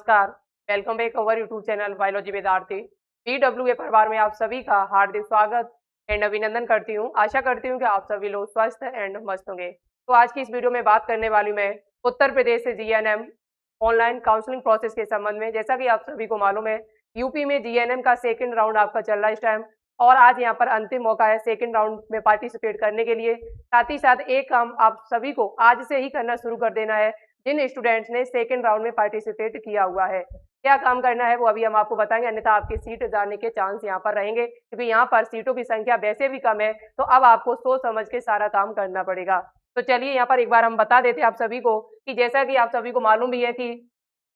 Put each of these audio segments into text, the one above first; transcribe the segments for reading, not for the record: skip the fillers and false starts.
नमस्कार। Welcome back our YouTube channel biology विद्यार्थी। पीडब्ल्यूए परिवार में आप सभी का हार्दिक स्वागत एंड अभिनंदन करती हूँ। आशा करती हूँ कि आप सभी लोग स्वस्थ एंड मस्त होंगे। तो आज की इस वीडियो में बात करने वाली मैं उत्तर प्रदेश से जीएनएम ऑनलाइन काउंसलिंग प्रोसेस के संबंध में। जैसा कि आप सभी को मालूम है, यूपी में जीएनएम का सेकेंड राउंड आपका चल रहा है इस टाइम, और आज यहाँ पर अंतिम मौका है सेकेंड राउंड में पार्टिसिपेट करने के लिए। साथ ही साथ एक काम आप सभी को आज से ही करना शुरू कर देना है, जिन स्टूडेंट्स ने सेकेंड राउंड में पार्टिसिपेट किया हुआ है। क्या काम करना है वो अभी हम आपको बताएंगे, अन्यथा आपकी सीट जाने के चांस यहाँ पर रहेंगे, क्योंकि यहाँ पर सीटों की संख्या वैसे भी कम है। तो अब आपको सोच समझ के सारा काम करना पड़ेगा। तो चलिए यहाँ पर एक बार हम बता देते हैं आप सभी को कि जैसा कि आप सभी को मालूम भी है कि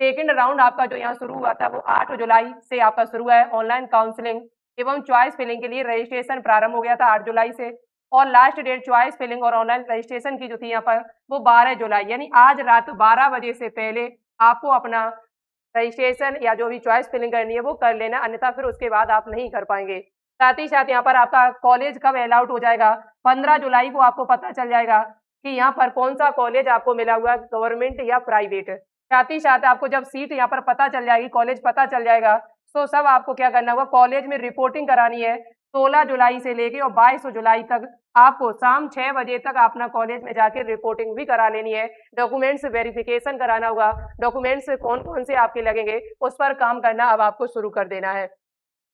सेकेंड राउंड आपका जो यहाँ शुरू हुआ था वो 8 जुलाई से आपका शुरू हुआ है। ऑनलाइन काउंसलिंग एवं चॉइस फिलिंग के लिए रजिस्ट्रेशन प्रारंभ हो गया था 8 जुलाई से, और लास्ट डेट चॉइस फिलिंग और ऑनलाइन रजिस्ट्रेशन की जो थी यहाँ पर वो 12 जुलाई, यानी आज रात 12 बजे से पहले आपको अपना रजिस्ट्रेशन या जो भी चॉइस फिलिंग करनी है वो कर लेना, अन्यथा फिर उसके बाद आप नहीं कर पाएंगे। साथ ही साथ यहाँ पर आपका कॉलेज कब अलाउट हो जाएगा, 15 जुलाई को आपको पता चल जाएगा कि यहाँ पर कौन सा कॉलेज आपको मिला हुआ है, गवर्नमेंट या प्राइवेट। साथ ही साथ आपको जब सीट यहाँ पर पता चल जाएगी, कॉलेज पता चल जाएगा, तो सब आपको क्या करना होगा, कॉलेज में रिपोर्टिंग करानी है। 16 जुलाई से लेके और 22 जुलाई तक आपको शाम 6 बजे तक अपना कॉलेज में जाकर रिपोर्टिंग भी करा लेनी है। डॉक्यूमेंट्स वेरिफिकेशन कराना होगा, डॉक्यूमेंट्स कौन कौन से आपके लगेंगे उस पर काम करना अब आपको शुरू कर देना है।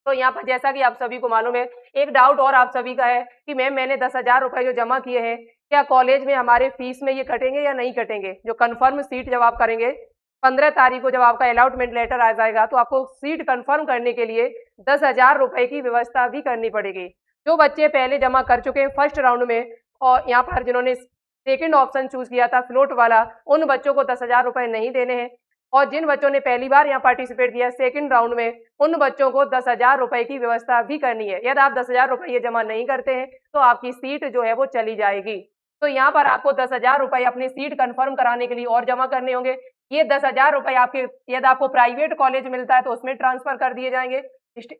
तो यहाँ पर जैसा कि आप सभी को मालूम है, एक डाउट और आप सभी का है कि मैम मैंने 10,000 रुपये जो जमा किए हैं, क्या कॉलेज में हमारे फीस में ये कटेंगे या नहीं कटेंगे। जो कन्फर्म सीट जब आप करेंगे 15 तारीख को, जब आपका अलॉटमेंट लेटर आ जाएगा, तो आपको सीट कंफर्म करने के लिए 10,000 रुपये की व्यवस्था भी करनी पड़ेगी। जो बच्चे पहले जमा कर चुके हैं फर्स्ट राउंड में, और यहाँ पर जिन्होंने सेकंड ऑप्शन चूज किया था फ्लोट वाला, उन बच्चों को 10,000 रुपये नहीं देने हैं। और जिन बच्चों ने पहली बार यहाँ पार्टिसिपेट किया सेकंड राउंड में, उन बच्चों को 10,000 रुपये की व्यवस्था भी करनी है। यदि आप 10,000 रुपये जमा नहीं करते हैं तो आपकी सीट जो है वो चली जाएगी। तो यहाँ पर आपको 10,000 रुपये अपनी सीट कंफर्म कराने के लिए और जमा करने होंगे। ये 10,000 रुपये आपके, यदि आपको प्राइवेट कॉलेज मिलता है तो उसमें ट्रांसफर कर दिए जाएंगे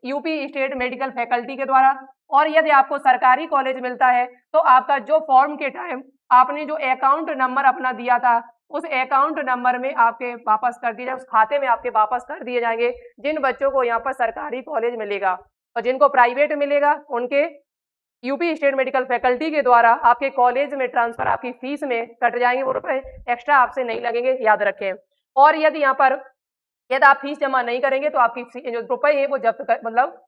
यूपी स्टेट मेडिकल फैकल्टी के द्वारा, और यदि आपको सरकारी कॉलेज मिलता है तो आपका जो फॉर्म के टाइम आपने जो अकाउंट नंबर अपना दिया था, उस अकाउंट नंबर में आपके वापस कर दिया जाए, उस खाते में आपके वापस कर दिए जाएंगे। जिन बच्चों को यहाँ पर सरकारी कॉलेज मिलेगा और जिनको प्राइवेट मिलेगा, उनके यूपी स्टेट मेडिकल फैकल्टी के द्वारा आपके कॉलेज में ट्रांसफर आपकी फीस में कट जाएंगे, वो रुपए एक्स्ट्रा आपसे नहीं लगेंगे, याद रखें। और यदि यहाँ पर यदि आप फीस जमा नहीं करेंगे तो आपकी जो रुपए है वो जब्त मतलब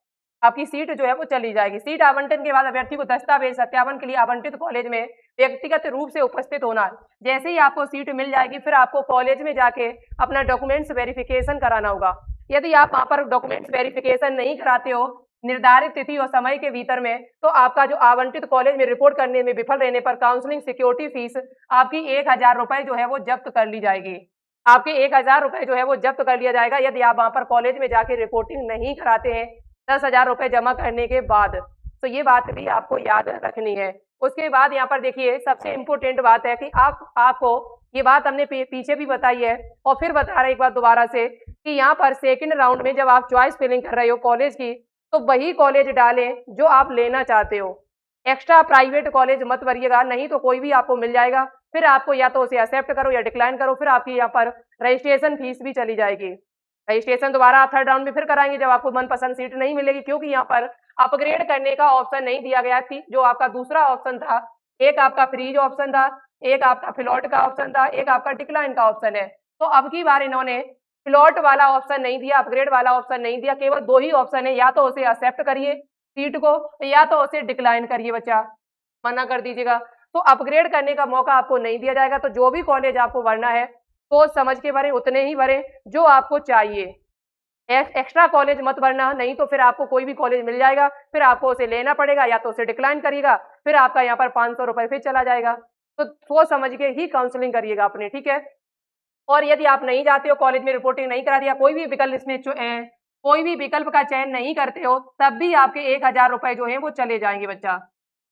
आपकी सीट जो है वो चली जाएगी। सीट आवंटन के बाद अभ्यर्थी को दस्तावेज सत्यापन के लिए आवंटित कॉलेज में व्यक्तिगत रूप से उपस्थित होना। जैसे ही आपको सीट मिल जाएगी, फिर आपको कॉलेज में जाके अपना डॉक्यूमेंट्स वेरिफिकेशन कराना होगा। यदि आप वहाँ पर डॉक्यूमेंट्स वेरिफिकेशन नहीं कराते हो निर्धारित तिथि और समय के भीतर में, तो आपका जो आवंटित कॉलेज में रिपोर्ट करने में विफल रहने पर काउंसलिंग सिक्योरिटी फीस आपकी 1,000 रुपये जो है वो जब्त कर ली जाएगी। आपके 1,000 रुपये जो है वो जब्त कर लिया जाएगा यदि आप वहाँ पर कॉलेज में जाके रिपोर्टिंग नहीं कराते हैं 10,000 रुपये जमा करने के बाद। तो ये बात भी आपको याद रखनी है। उसके बाद यहाँ पर देखिए, सबसे इम्पोर्टेंट बात है कि आपको ये बात हमने पीछे भी बताई है और फिर बता रहे एक बार दोबारा से, कि यहाँ पर सेकंड राउंड में जब आप चॉइस फिलिंग कर रहे हो कॉलेज की, तो वही कॉलेज डालें जो आप लेना चाहते हो। एक्स्ट्रा प्राइवेट कॉलेज मत भरिएगा, नहीं तो कोई भी आपको मिल जाएगा, फिर आपको या तो उसे एक्सेप्ट करो या डिक्लाइन करो, फिर आपकी यहाँ पर रजिस्ट्रेशन फीस भी चली जाएगी। रजिस्ट्रेशन दोबारा आप थर्ड राउंड में फिर कराएंगे जब आपको मनपसंद सीट नहीं मिलेगी, क्योंकि यहाँ पर अपग्रेड करने का ऑप्शन नहीं दिया गया थी। जो आपका दूसरा ऑप्शन था, एक आपका फ्रीज ऑप्शन था, एक आपका फ्लॉट का ऑप्शन था, एक आपका डिक्लाइन का ऑप्शन है। तो अब की बार इन्होंने फ्लॉट वाला ऑप्शन नहीं दिया, अपग्रेड वाला ऑप्शन नहीं दिया, केवल 2 ही ऑप्शन है, या तो उसे एक्सेप्ट करिए सीट को या तो उसे डिक्लाइन करिए, बच्चा मना कर दीजिएगा। तो अपग्रेड करने का मौका आपको नहीं दिया जाएगा। तो जो भी कॉलेज आपको भरना है सोच समझ के भरें, उतने ही भरें जो आपको चाहिए। एक्स्ट्रा कॉलेज मत भरना, नहीं तो फिर आपको कोई भी कॉलेज मिल जाएगा, फिर आपको उसे लेना पड़ेगा या तो उसे डिक्लाइन करिएगा, फिर आपका यहाँ पर 500 रुपये फिर चला जाएगा। तो सोच समझ के ही काउंसलिंग करिएगा अपने, ठीक है। और यदि आप नहीं जाते हो, कॉलेज में रिपोर्टिंग नहीं करा दिया, कोई भी विकल्प इसमें कोई भी विकल्प का चयन नहीं करते हो, तब भी आपके 1,000 रुपये जो है वो चले जाएंगे बच्चा।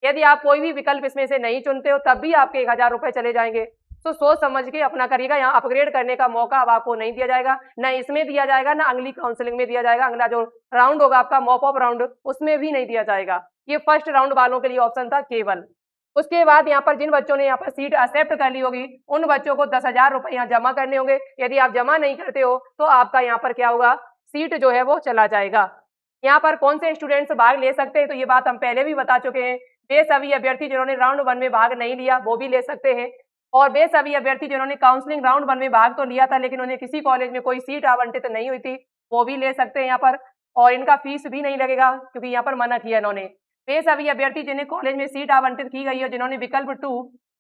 यदि आप कोई भी विकल्प इसमें से नहीं चुनते हो, तब भी आपके 1,000 रुपये चले जाएंगे। तो सोच समझ के अपना करिएगा। यहाँ अपग्रेड करने का मौका अब आपको नहीं दिया जाएगा, ना इसमें दिया जाएगा, ना अगली काउंसलिंग में दिया जाएगा। अगला जो राउंड होगा आपका मॉप अप राउंड, उसमें भी नहीं दिया जाएगा। ये फर्स्ट राउंड वालों के लिए ऑप्शन था केवल। उसके बाद यहाँ पर जिन बच्चों ने यहाँ पर सीट एक्सेप्ट कर ली होगी उन बच्चों को 10,000 रुपए यहाँ जमा करने होंगे। यदि आप जमा नहीं करते हो तो आपका यहाँ पर क्या होगा, सीट जो है वो चला जाएगा। यहाँ पर कौन से स्टूडेंट्स भाग ले सकते हैं, तो ये बात हम पहले भी बता चुके हैं। वे सभी अभ्यर्थी जिन्होंने राउंड 1 में भाग नहीं लिया वो भी ले सकते हैं, और वे सभी अभ्यर्थी जिन्होंने काउंसलिंग राउंड 1 में भाग तो लिया था लेकिन उन्हें किसी कॉलेज में कोई सीट आवंटित नहीं हुई थी, वो भी ले सकते हैं यहाँ पर। और इनका फीस भी नहीं लगेगा क्योंकि यहाँ पर मना किया इन्होंने। वे सभी अभ्यर्थी जिन्हें कॉलेज में सीट आवंटित की गई है, जिन्होंने विकल्प 2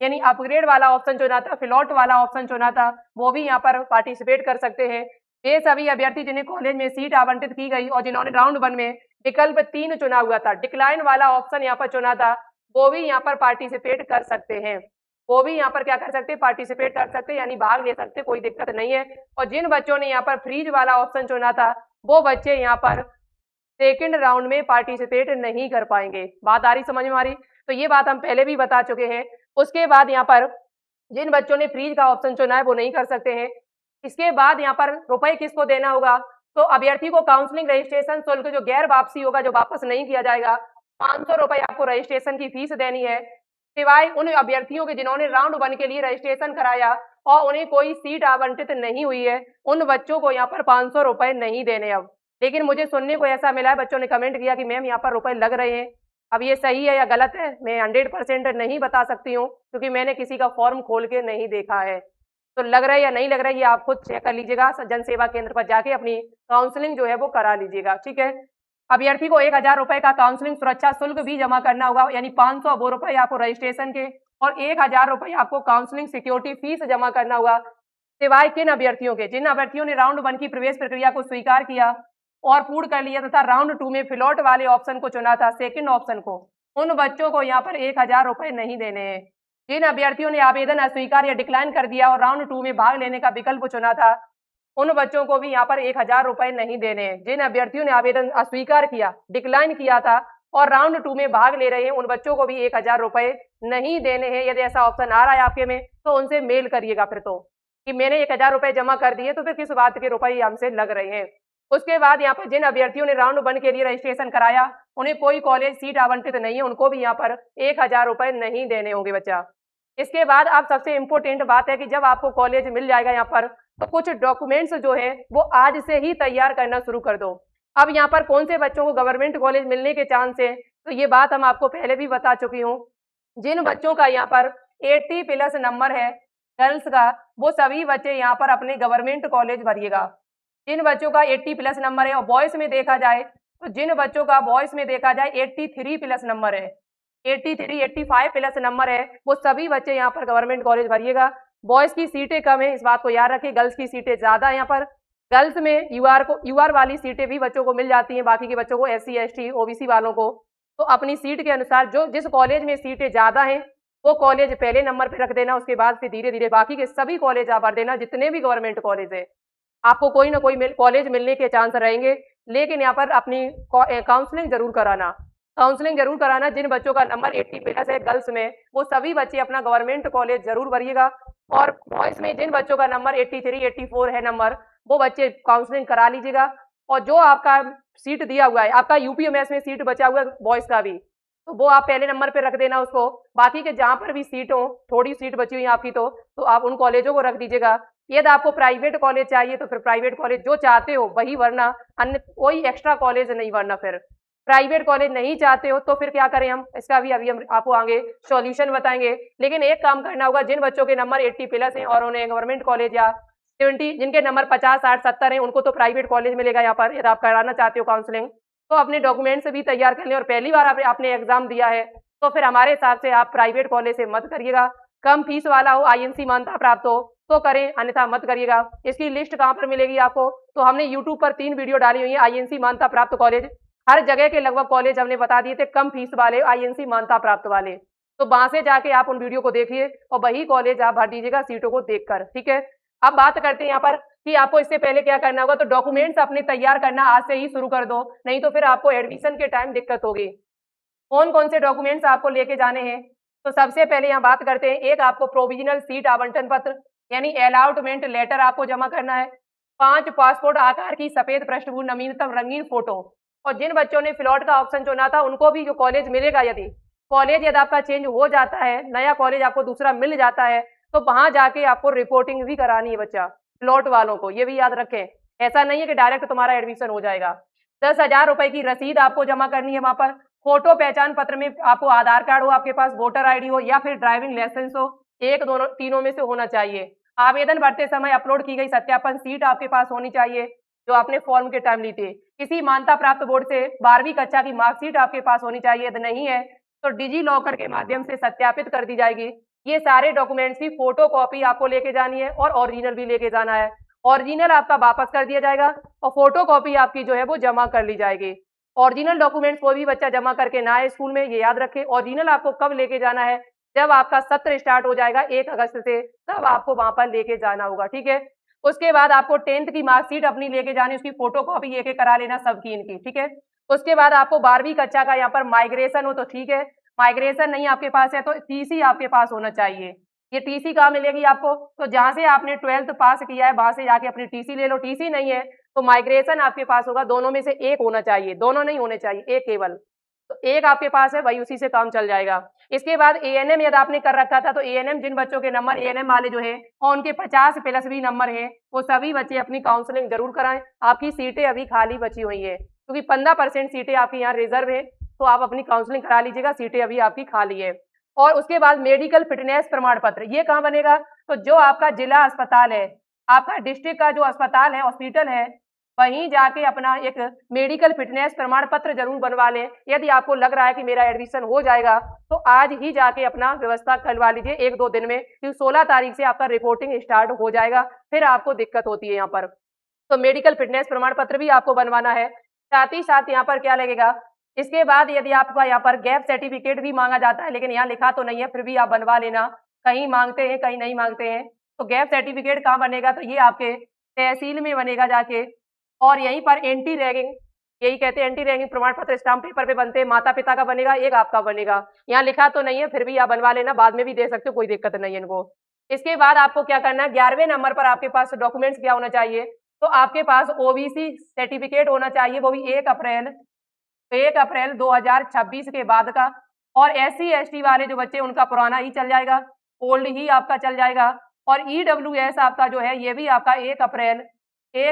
यानी अपग्रेड वाला ऑप्शन चुना था, फिलॉट वाला ऑप्शन चुना था, वो भी यहाँ पर पार्टिसिपेट कर सकते हैं। वे सभी अभ्यर्थी जिन्हें कॉलेज में सीट आवंटित की गई और जिन्होंने राउंड 1 में विकल्प 3 चुना हुआ था, डिक्लाइन वाला ऑप्शन यहाँ पर चुना था, वो भी यहाँ पर पार्टिसिपेट कर सकते हैं। वो भी यहाँ पर क्या कर सकते हैं, पार्टिसिपेट कर सकते हैं, यानी भाग ले सकते, कोई दिक्कत नहीं है। और जिन बच्चों ने यहाँ पर फ्रीज वाला ऑप्शन चुना था वो बच्चे यहाँ पर सेकंड राउंड में पार्टिसिपेट नहीं कर पाएंगे। बात आ रही समझ में आ रही? तो ये बात हम पहले भी बता चुके हैं। उसके बाद यहाँ पर जिन बच्चों ने फ्रीज का ऑप्शन चुना है वो नहीं कर सकते हैं। इसके बाद यहाँ पर रुपए किसको देना होगा, तो अभ्यर्थी को काउंसलिंग रजिस्ट्रेशन शुल्क जो गैर वापसी होगा, जो वापस नहीं किया जाएगा, 500 रुपए आपको रजिस्ट्रेशन की फीस देनी है। सिवाय उन अभ्यर्थियों के जिन्होंने राउंड 1 के लिए रजिस्ट्रेशन कराया और उन्हें कोई सीट आवंटित नहीं हुई है, उन बच्चों को यहाँ पर 500 रुपए नहीं देने अब। लेकिन मुझे सुनने को ऐसा मिला है, बच्चों ने कमेंट किया कि मैम यहाँ पर रुपए लग रहे हैं। अब ये सही है या गलत है मैं 100% नहीं बता सकती हूँ क्योंकि मैंने किसी का फॉर्म खोल के नहीं देखा है। तो लग रहा है या नहीं लग रहा है ये आप खुद चेक कर लीजिएगा, जन सेवा केंद्र पर जाके अपनी काउंसलिंग जो है वो करा लीजिएगा, ठीक है। अभ्यर्थी को 1,000 रुपए का काउंसलिंग सुरक्षा शुल्क भी जमा करना होगा, यानी 500 वो रुपए आपको रजिस्ट्रेशन के और 1,000 रुपए आपको काउंसलिंग सिक्योरिटी फीस जमा करना होगा। सिवाय किन अभ्यर्थियों के, जिन अभ्यर्थियों ने राउंड 1 की प्रवेश प्रक्रिया को स्वीकार किया और पूर्ण कर लिया तथा राउंड 2 में फिलॉट वाले ऑप्शन को चुना था, सेकंड ऑप्शन को, उन बच्चों को यहाँ पर 1,000 रुपए नहीं देने हैं। जिन अभ्यर्थियों ने आवेदन अस्वीकार या डिक्लाइन कर दिया और राउंड 2 में भाग लेने का विकल्प चुना था, उन बच्चों को भी यहाँ पर 1,000 रुपए नहीं देने हैं। जिन अभ्यर्थियों ने आवेदन अस्वीकार किया, डिक्लाइन किया था और राउंड 2 में भाग ले रहे हैं, उन बच्चों को भी 1,000 रुपए नहीं देने हैं। यदि ऐसा ऑप्शन आ रहा है आपके में तो उनसे मेल करिएगा फिर तो कि मैंने 1,000 रुपए जमा कर दिए, तो फिर किस बात के रुपए हमसे लग रहे हैं। उसके बाद यहाँ पर जिन अभ्यर्थियों ने राउंड 1 के लिए रजिस्ट्रेशन कराया, उन्हें कोई कॉलेज सीट आवंटित नहीं है, उनको भी यहाँ पर 1,000 रुपए नहीं देने होंगे बच्चा। इसके बाद अब सबसे इम्पोर्टेंट बात है कि जब आपको कॉलेज मिल जाएगा यहाँ पर, तो कुछ डॉक्यूमेंट्स जो है वो आज से ही तैयार करना शुरू कर दो। अब यहाँ पर कौन से बच्चों को गवर्नमेंट कॉलेज मिलने के चांस है, तो ये बात हम आपको पहले भी बता चुकी हूँ। जिन बच्चों का यहाँ पर 80+ नंबर है गर्ल्स का, वो सभी बच्चे यहाँ पर अपने गवर्नमेंट कॉलेज भरिएगा। जिन बच्चों का 80+ नंबर है, और बॉयज में देखा जाए तो जिन बच्चों का बॉयज में देखा जाए 83+ नंबर है, 83 85+ नंबर है, वो सभी बच्चे यहाँ पर गवर्नमेंट कॉलेज भरिएगा। बॉयज की सीटें कम है, इस बात को याद रखिए, गर्ल्स की सीटें ज्यादा है। यहाँ पर गर्ल्स में यूआर वाली सीटें भी बच्चों को मिल जाती हैं, बाकी के बच्चों को SC ST OBC वालों को। तो अपनी सीट के अनुसार जो जिस कॉलेज में सीटें ज्यादा हैं वो कॉलेज पहले नंबर पर रख देना, उसके बाद फिर धीरे धीरे बाकी के सभी कॉलेज आप भर देना, जितने भी गवर्नमेंट कॉलेज है। आपको कोई ना कोई कॉलेज मिलने के चांस रहेंगे, लेकिन यहाँ पर अपनी काउंसलिंग जरूर कराना, काउंसलिंग जरूर कराना। जिन बच्चों का नंबर 80+ है गर्ल्स में, वो सभी बच्चे अपना गवर्नमेंट कॉलेज जरूर भरिएगा। और बॉयज में जिन बच्चों का नंबर 83 84 है नंबर, वो बच्चे काउंसलिंग करा लीजिएगा। और जो आपका सीट दिया हुआ है, आपका UPMS में सीट बचा हुआ है बॉयज का भी, तो वो आप पहले नंबर पे रख देना उसको। बाकी के जहाँ पर भी सीट हो, थोड़ी सीट बची हुई है आपकी तो आप उन कॉलेजों को रख दीजिएगा। यदि आपको प्राइवेट कॉलेज चाहिए तो फिर प्राइवेट कॉलेज जो चाहते हो वही भरना, अन्य कोई एक्स्ट्रा कॉलेज नहीं भरना। फिर प्राइवेट कॉलेज नहीं चाहते हो तो फिर क्या करें हम, इसका भी अभी हम आपको आगे सॉल्यूशन बताएंगे। लेकिन एक काम करना होगा, जिन बच्चों के नंबर 80+ हैं और उन्हें गवर्नमेंट कॉलेज या 70, जिनके नंबर 50 60 70 हैं, उनको तो प्राइवेट कॉलेज मिलेगा। यहाँ पर यदि आप कराना चाहते हो काउंसलिंग, तो अपने डॉक्यूमेंट्स भी तैयार कर लें। और पहली बार आपने एग्जाम दिया है तो फिर हमारे हिसाब से आप प्राइवेट कॉलेज से मत करिएगा। कम फीस वाला हो, INC मान्यता प्राप्त हो तो करें, अन्यथा मत करिएगा। इसकी लिस्ट कहाँ पर मिलेगी आपको, तो हमने YouTube पर 3 वीडियो डाली हुई है, INC मान्यता प्राप्त कॉलेज। हर जगह के लगभग कॉलेज हमने बता दिए थे, कम फीस वाले, INC मान्यता प्राप्त वाले। तो वहां से जाके आप उन वीडियो को देखिए और वही कॉलेज आप भर दीजिएगा सीटों को देखकर, ठीक है। अब बात करते हैं यहाँ पर कि आपको इससे पहले क्या करना होगा, तो डॉक्यूमेंट्स अपने तैयार करना आज से ही शुरू कर दो, नहीं तो फिर आपको एडमिशन के टाइम दिक्कत होगी। कौन कौन से डॉक्यूमेंट्स आपको लेके जाने हैं, तो सबसे पहले यहाँ बात करते हैं, एक आपको प्रोविजनल सीट आवंटन पत्र यानी अलॉटमेंट लेटर आपको जमा करना है। 5 पासपोर्ट आकार की सफेद पृष्ठभूमि नवीनतम रंगीन फोटो। और जिन बच्चों ने फिलॉट का ऑप्शन चुना था उनको भी जो कॉलेज मिलेगा, यदि कॉलेज यदि आपका चेंज हो जाता है, नया कॉलेज आपको दूसरा मिल जाता है, तो वहां जाके आपको रिपोर्टिंग भी करानी है बच्चा, प्लॉट वालों को, ये भी याद रखें। ऐसा नहीं है कि डायरेक्ट तुम्हारा एडमिशन हो जाएगा। 10,000 रुपए की रसीद आपको जमा करनी है वहां पर। फोटो पहचान पत्र में आपको आधार कार्ड हो आपके पास, वोटर आईडी हो या फिर ड्राइविंग लाइसेंस हो, एक दोनों तीनों में से होना चाहिए। आवेदन भरते समय अपलोड की गई सत्यापन सीट आपके पास होनी चाहिए, जो आपने फॉर्म के टाइम ली थी। किसी मान्यता प्राप्त बोर्ड से 12वीं कक्षा की मार्कशीट आपके पास होनी चाहिए, यदि नहीं है तो डिजी लॉकर के माध्यम से सत्यापित कर दी जाएगी। ये सारे डॉक्यूमेंट्स की फोटो कॉपी आपको लेके जानी है और ओरिजिनल भी लेके जाना है। ओरिजिनल आपका वापस कर दिया जाएगा और फोटो कॉपी आपकी जो है वो जमा कर ली जाएगी। ओरिजिनल डॉक्यूमेंट्स कोई भी बच्चा जमा करके ना आए स्कूल में, ये याद रखें। ओरिजिनल आपको कब लेके जाना है, जब आपका सत्र स्टार्ट हो जाएगा 1 अगस्त से, तब आपको वहां पर लेके जाना होगा, ठीक है। उसके बाद आपको 10th की मार्कशीट अपनी लेके जानी, उसकी फोटो कॉपी एक एक करा लेना सबकी इनकी, ठीक है। उसके बाद आपको 12वीं कक्षा का यहाँ पर माइग्रेशन हो तो ठीक है, माइग्रेशन नहीं आपके पास है तो टीसी आपके पास होना चाहिए। ये टीसी कहाँ मिलेगी आपको, तो जहां से आपने 12th पास किया है वहां से जाके अपनी टीसी ले लो। टीसी नहीं है तो माइग्रेशन आपके पास होगा, दोनों में से एक होना चाहिए, दोनों नहीं होने चाहिए, एक केवल। तो एक आपके पास है, वही उसी से काम चल जाएगा। इसके बाद एएनएम यदि आपने कर रखा था तो एएनएम, जिन बच्चों के नंबर एएनएम वाले जो है और उनके 50+ भी नंबर है, वो सभी बच्चे अपनी काउंसलिंग जरूर कराएं। आपकी सीटें अभी खाली बची हुई है, क्योंकि 15% सीटें आपकी यहाँ रिजर्व है, तो आप अपनी काउंसलिंग करा लीजिएगा, सीटें अभी आपकी खाली है। और उसके बाद मेडिकल फिटनेस प्रमाण पत्र, ये कहाँ बनेगा, तो जो आपका जिला अस्पताल है, आपका डिस्ट्रिक्ट का जो अस्पताल है, हॉस्पिटल है, वहीं जाके अपना एक मेडिकल फिटनेस प्रमाण पत्र जरूर बनवा लें। यदि आपको लग रहा है कि मेरा एडमिशन हो जाएगा तो आज ही जाके अपना व्यवस्था करवा लीजिए 1-2 दिन में, क्योंकि 16 तारीख से आपका रिपोर्टिंग स्टार्ट हो जाएगा, फिर आपको दिक्कत होती है यहाँ पर। तो मेडिकल फिटनेस प्रमाण पत्र भी आपको बनवाना है। साथ ही साथ यहाँ पर क्या लगेगा, इसके बाद यदि आपका यहाँ पर गैप सर्टिफिकेट भी मांगा जाता है, लेकिन यहाँ लिखा तो नहीं है, फिर भी आप बनवा लेना, कहीं मांगते हैं कहीं नहीं मांगते हैं। तो गैप सर्टिफिकेट कहाँ बनेगा, तो ये आपके तहसील में बनेगा जाके, और यहीं पर एंटी रैगिंग, यही कहते हैं एंटी रैगिंग प्रमाण पत्र स्टाम्प पेपर पे बनते हैं, माता पिता का बनेगा, एक आपका बनेगा। यहाँ लिखा तो नहीं है, फिर भी आप बनवा लेना, बाद में भी दे सकते हो, कोई दिक्कत नहीं है इनको। इसके बाद आपको क्या करना है, 11वें नंबर पर आपके पास डॉक्यूमेंट्स क्या होना चाहिए, तो आपके पास ओबीसी सर्टिफिकेट होना चाहिए, वो भी 1 अप्रैल 2026 के बाद का। और SC ST वाले जो बच्चे, उनका पुराना ही चल जाएगा, ओल्ड ही आपका चल जाएगा। और EWS आपका जो है, ये भी आपका 1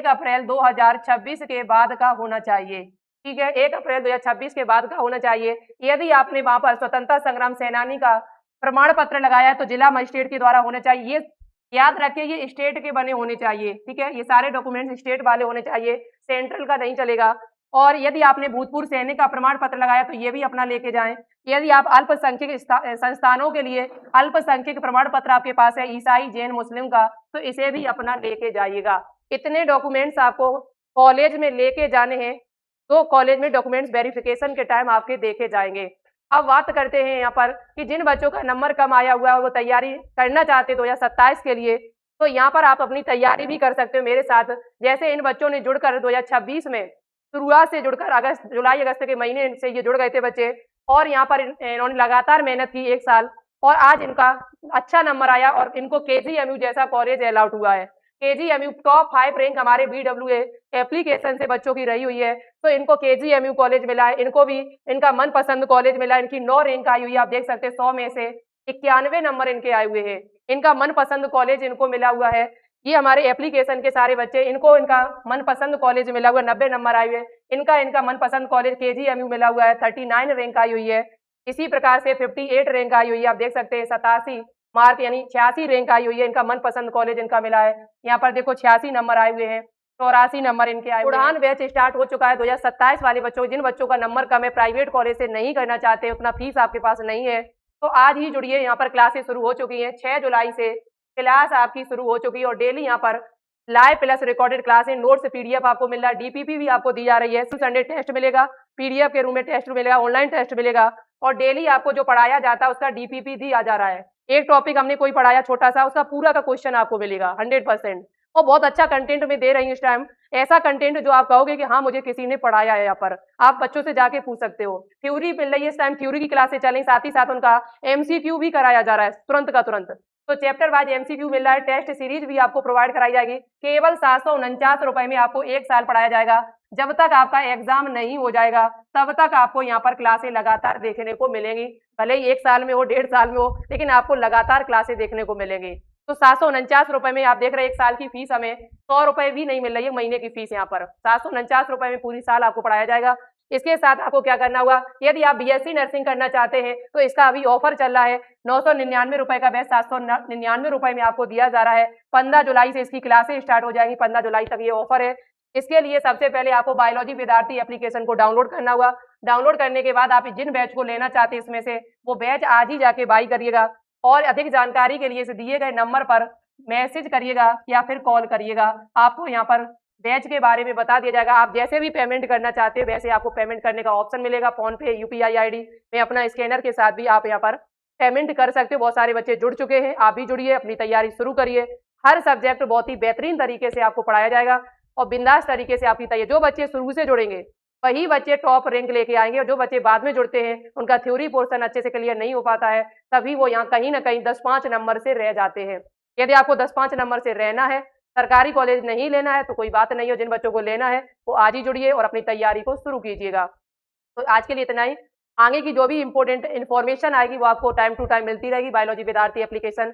अप्रैल 2026 के बाद का होना चाहिए, ठीक है, 1 अप्रैल 2026 के बाद का होना चाहिए। यदि आपने वहां पर स्वतंत्रता संग्राम सेनानी का प्रमाण पत्र लगाया है तो जिला मजिस्ट्रेट के द्वारा होना चाहिए। ये याद रखिए, ये स्टेट के बने होने चाहिए, ठीक है, ये सारे डॉक्यूमेंट्स स्टेट वाले होने चाहिए, सेंट्रल का नहीं चलेगा। और यदि आपने भूतपूर्व सैनिक का प्रमाण पत्र लगाया तो ये भी अपना लेके जाएं। यदि आप अल्पसंख्यक संस्थानों के लिए अल्पसंख्यक प्रमाण पत्र आपके पास है, ईसाई जैन मुस्लिम का, तो इसे भी अपना लेके जाइएगा। इतने डॉक्यूमेंट्स आपको कॉलेज में लेके जाने हैं, तो कॉलेज में डॉक्यूमेंट्स वेरिफिकेशन के टाइम आपके देखे जाएंगे। अब बात करते हैं यहाँ पर कि जिन बच्चों का नंबर कम आया हुआ है और वो तैयारी करना चाहते 2027 के लिए, तो यहाँ पर आप अपनी तैयारी भी कर सकते हो मेरे साथ। जैसे इन बच्चों ने जुड़कर 2026 में शुरुआत से जुड़कर जुलाई अगस्त के महीने से ये जुड़ गए थे बच्चे, और यहाँ पर इन्होंने लगातार मेहनत की 1 साल, और आज इनका अच्छा नंबर आया और इनको KGMU जैसा कॉलेज अलॉट हुआ है। KGMU टॉप 5 रैंक हमारे BWA एप्लीकेशन से बच्चों की रही हुई है, तो इनको KGMU कॉलेज मिला है, इनको भी इनका मनपसंद कॉलेज मिला है। इनकी 9 रैंक आई हुई है, आप देख सकते हैं 100 में से 91 नंबर इनके आए हुए हैं। इनका मनपसंद कॉलेज इनको मिला हुआ है। ये हमारे एप्लीकेशन के सारे बच्चे, इनको इनका मनपसंद कॉलेज मिला हुआ है, 90 नंबर आए हुए हैं। इनका मनपसंद कॉलेज KGMU मिला हुआ है, 39 रैंक आई हुई है। इसी प्रकार से 58 रैंक आई हुई है, आप देख सकते हैं 87 मार्क यानी 86 रैंक आई हुई है, इनका मनपसंद कॉलेज इनका मिला है। यहाँ पर देखो 86 नंबर आए हुए हैं, 84 नंबर इनके आए। उड़ान बैच स्टार्ट हो चुका है 2027 वाले बच्चों, जिन बच्चों का नंबर कम है, प्राइवेट कॉलेज से नहीं करना चाहते, उतना फीस आपके पास नहीं है, तो आज ही जुड़िए। यहाँ पर क्लासेस शुरू हो चुकी हैं, 6 जुलाई से क्लास आपकी शुरू हो चुकी है, और डेली यहाँ पर लाइव प्लस रिकॉर्डेड क्लास है, नोट्स PDF आपको मिल रहा है, DPP भी आपको दी जा रही है, संडे टेस्ट मिलेगा, PDF के रूम में टेस्ट मिलेगा, ऑनलाइन टेस्ट मिलेगा, और डेली आपको जो पढ़ाया जाता है उसका DPP दिया जा रहा है। एक टॉपिक हमने कोई पढ़ाया छोटा सा, उसका पूरा का क्वेश्चन आपको मिलेगा 100%, और बहुत अच्छा कंटेंट में दे रही हूँ इस टाइम। ऐसा कंटेंट जो आप कहोगे कि हाँ मुझे किसी ने पढ़ाया है, यहाँ पर आप बच्चों से जाके पूछ सकते हो। थ्योरी मिल रही है इस टाइम, थ्योरी की क्लासेस चलें, साथ ही साथ उनका MCQ भी कराया जा रहा है तुरंत का तुरंत। तो चैप्टर वाइज MCQ मिल रहा है, टेस्ट सीरीज भी आपको प्रोवाइड कराई जाएगी। केवल 749 रुपए में आपको 1 साल पढ़ाया जाएगा। जब तक आपका एग्जाम नहीं हो जाएगा तब तक आपको यहाँ पर क्लासें लगातार देखने को मिलेंगी। भले ही 1 साल में हो, 1.5 साल में हो, लेकिन आपको लगातार क्लासेस देखने को मिलेंगी। तो 749 रुपए में आप देख रहे हैं 1 साल की फीस, हमें 100 रुपए भी नहीं मिल रही है महीने की फीस। यहाँ पर 749 रुपए में पूरी साल आपको पढ़ाया जाएगा। इसके साथ आपको क्या करना होगा, यदि आप बीएससी नर्सिंग करना चाहते हैं तो इसका अभी ऑफर चल रहा है। 999 रुपए का बैच 799 रुपए में आपको दिया जा रहा है। 15 जुलाई से इसकी क्लासेस स्टार्ट हो जाएंगी, 15 जुलाई तक ये ऑफर है। इसके लिए सबसे पहले आपको बायोलॉजी विद्यार्थी एप्लीकेशन को डाउनलोड करना होगा। डाउनलोड करने के बाद आप जिन बैच को लेना चाहते हैं इसमें से वो बैच आज ही जाके बाई करिएगा, और अधिक जानकारी के लिए इस दिए गए नंबर पर मैसेज करिएगा या फिर कॉल करिएगा। आपको यहाँ पर बैच के बारे में बता दिया जाएगा। आप जैसे भी पेमेंट करना चाहते हो वैसे आपको पेमेंट करने का ऑप्शन मिलेगा। फोन पे, यूपीआई आईडी में अपना स्कैनर के साथ भी आप यहाँ पर पेमेंट कर सकते हो। बहुत सारे बच्चे जुड़ चुके हैं, आप भी जुड़िए, अपनी तैयारी शुरू करिए। हर सब्जेक्ट बहुत ही बेहतरीन तरीके से आपको पढ़ाया जाएगा और बिंदास तरीके से आपकी तैयारी। जो बच्चे शुरू से जुड़ेंगे वही बच्चे टॉप रैंक लेके आएंगे, और जो बच्चे बाद में जुड़ते हैं उनका थ्योरी पोर्शन अच्छे से क्लियर नहीं हो पाता है, तभी वो यहाँ कहीं ना कहीं 10-5 नंबर से रह जाते हैं। यदि आपको 10-5 नंबर से रहना है, सरकारी कॉलेज नहीं लेना है, तो कोई बात नहीं हो। जिन बच्चों को लेना है वो आज ही जुड़िए और अपनी तैयारी को शुरू कीजिएगा। तो आज के लिए इतना ही। आगे की जो भी इंपॉर्टेंट इन्फॉर्मेशन आएगी वो आपको टाइम टू टाइम मिलती रहेगी बायोलॉजी विद्यार्थी एप्लीकेशन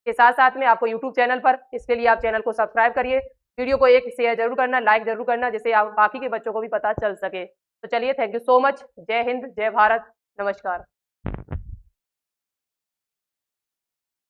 के साथ साथ में आपको यूट्यूब चैनल पर। इसके लिए आप चैनल को सब्सक्राइब करिए, वीडियो को एक शेयर जरूर करना, लाइक जरूर करना, जिससे आप बाकी के बच्चों को भी पता चल सके। तो चलिए, थैंक यू सो मच। जय हिंद, जय भारत, नमस्कार।